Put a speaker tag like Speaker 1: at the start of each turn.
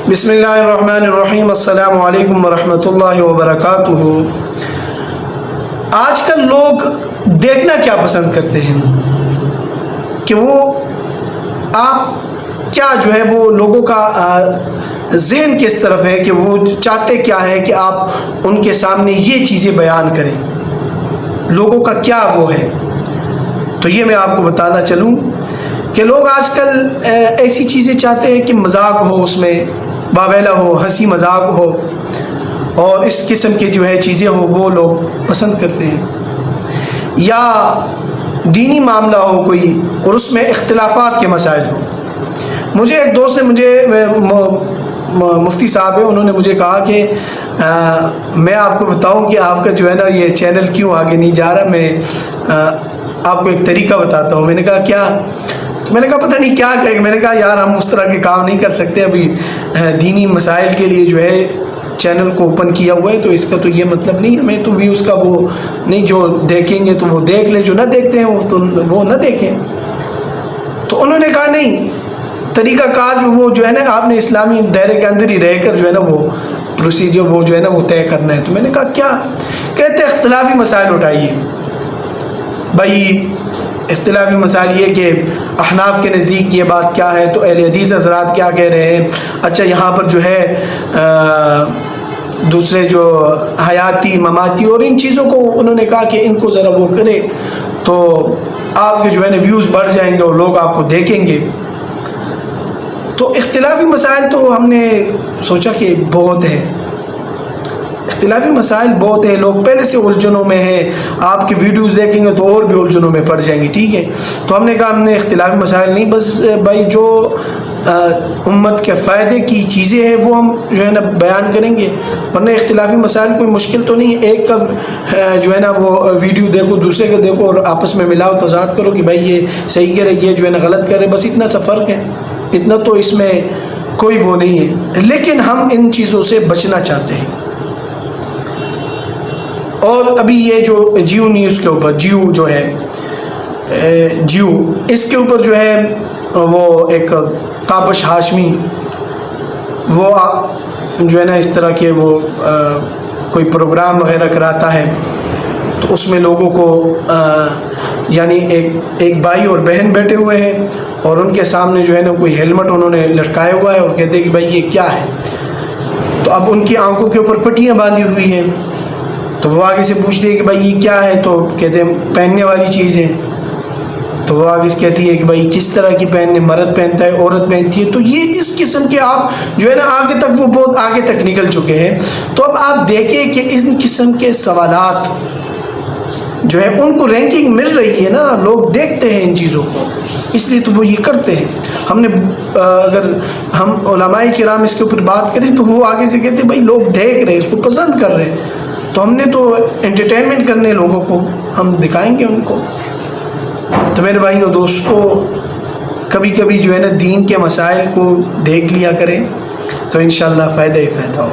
Speaker 1: بسم اللہ الرحمن الرحیم، السلام علیکم ورحمۃ اللہ وبرکاتہ۔ آج کل لوگ دیکھنا کیا پسند کرتے ہیں کہ وہ آپ کیا جو ہے وہ لوگوں کا ذہن کس طرف ہے کہ وہ چاہتے کیا ہے کہ آپ ان کے سامنے یہ چیزیں بیان کریں، لوگوں کا کیا وہ ہے۔ تو یہ میں آپ کو بتانا چلوں کہ لوگ آج کل ایسی چیزیں چاہتے ہیں کہ مذاق ہو، اس میں واویلا ہو، ہنسی مذاق ہو، اور اس قسم کے جو ہے چیزیں ہو وہ لوگ پسند کرتے ہیں، یا دینی معاملہ ہو کوئی اور اس میں اختلافات کے مسائل ہو۔ مجھے ایک دوست نے مفتی صاحب ہیں، انہوں نے مجھے کہا کہ میں آپ کو بتاؤں کہ آپ کا جو ہے نا یہ چینل کیوں آگے نہیں جا رہا، میں آپ کو ایک طریقہ بتاتا ہوں۔ میں نے کہا کیا؟ تو میں نے کہا پتہ نہیں کیا کہے۔ میں نے کہا یار ہم اس طرح کے کام نہیں کر سکتے، ابھی دینی مسائل کے لیے جو ہے چینل کو اوپن کیا ہوا ہے، تو اس کا تو یہ مطلب نہیں ہمیں تو ویوز کا وہ نہیں، جو دیکھیں گے تو وہ دیکھ لیں، جو نہ دیکھتے ہیں وہ نہ دیکھیں۔ تو انہوں نے کہا نہیں، طریقہ کار وہ جو ہے نا آپ نے اسلامی دائرے کے اندر ہی رہ کر جو ہے نا وہ پروسیجر وہ جو ہے نا وہ طے کرنا ہے۔ تو میں نے کہا کیا؟ کہتے اختلافی مسائل اٹھائیے۔ بھائی اختلافی مسائل یہ کہ احناف کے نزدیک یہ بات کیا ہے، تو اہل حدیث حضرات کیا کہہ رہے ہیں، اچھا یہاں پر جو ہے دوسرے جو حیاتی مماتی اور ان چیزوں کو انہوں نے کہا کہ ان کو ذرا وہ کرے تو آپ کے جو ہے نا ویوز بڑھ جائیں گے اور لوگ آپ کو دیکھیں گے۔ تو اختلافی مسائل تو ہم نے سوچا کہ بہت ہیں، اختلافی مسائل بہت ہیں، لوگ پہلے سے الجھنوں میں ہیں، آپ کی ویڈیوز دیکھیں گے تو اور بھی الجھنوں میں پڑ جائیں گے، ٹھیک ہے۔ تو ہم نے کہا ہم نے اختلافی مسائل نہیں، بس بھائی جو امت کے فائدے کی چیزیں ہیں وہ ہم جو ہے نا بیان کریں گے، ورنہ اختلافی مسائل کوئی مشکل تو نہیں ہے۔ ایک کا جو ہے نا وہ ویڈیو دیکھو، دوسرے کا دیکھو اور آپس میں ملاؤ تضاد کرو کہ بھائی یہ صحیح کہہ رہے، یہ جو ہے نا غلط کر رہے، بس اتنا سا فرق ہے، اتنا تو اس میں کوئی وہ نہیں ہے۔ لیکن ہم ان چیزوں سے بچنا چاہتے ہیں۔ اور ابھی یہ جو جیو نیوز کے اوپر، جیو جو ہے جیو، اس کے اوپر جو ہے وہ ایک تابش ہاشمی وہ جو ہے نا اس طرح کے وہ کوئی پروگرام وغیرہ کراتا ہے، تو اس میں لوگوں کو یعنی ایک بھائی اور بہن بیٹھے ہوئے ہیں اور ان کے سامنے جو ہے نا کوئی ہیلمٹ انہوں نے لٹکایا ہوا ہے اور کہتے ہیں کہ بھائی یہ کیا ہے۔ تو اب ان کی آنکھوں کے اوپر پٹیاں باندھی ہوئی ہیں، تو وہ آگے سے پوچھتے ہیں کہ بھائی یہ کیا ہے، تو کہتے ہیں پہننے والی چیز ہے۔ تو وہ آگے سے کہتی ہے کہ بھائی کس طرح کی پہننے، مرد پہنتا ہے، عورت پہنتی ہے۔ تو یہ اس قسم کے آپ جو ہے نا آگے تک وہ بہت آگے تک نکل چکے ہیں۔ تو اب آپ دیکھیں کہ اس قسم کے سوالات جو ہے ان کو رینکنگ مل رہی ہے نا، لوگ دیکھتے ہیں ان چیزوں کو، اس لیے تو وہ یہ کرتے ہیں۔ ہم نے اگر ہم علماء کرام اس کے اوپر بات کریں تو وہ آگے سے کہتے ہیں بھائی لوگ دیکھ رہے ہیں، اس کو پسند کر رہے ہیں، تو ہم نے تو انٹرٹینمنٹ کرنے لوگوں کو ہم دکھائیں گے ان کو۔ تو میرے بھائیوں دوستوں، کبھی کبھی جو ہے نا دین کے مسائل کو دیکھ لیا کریں تو انشاءاللہ فائدہ ہی فائدہ ہو۔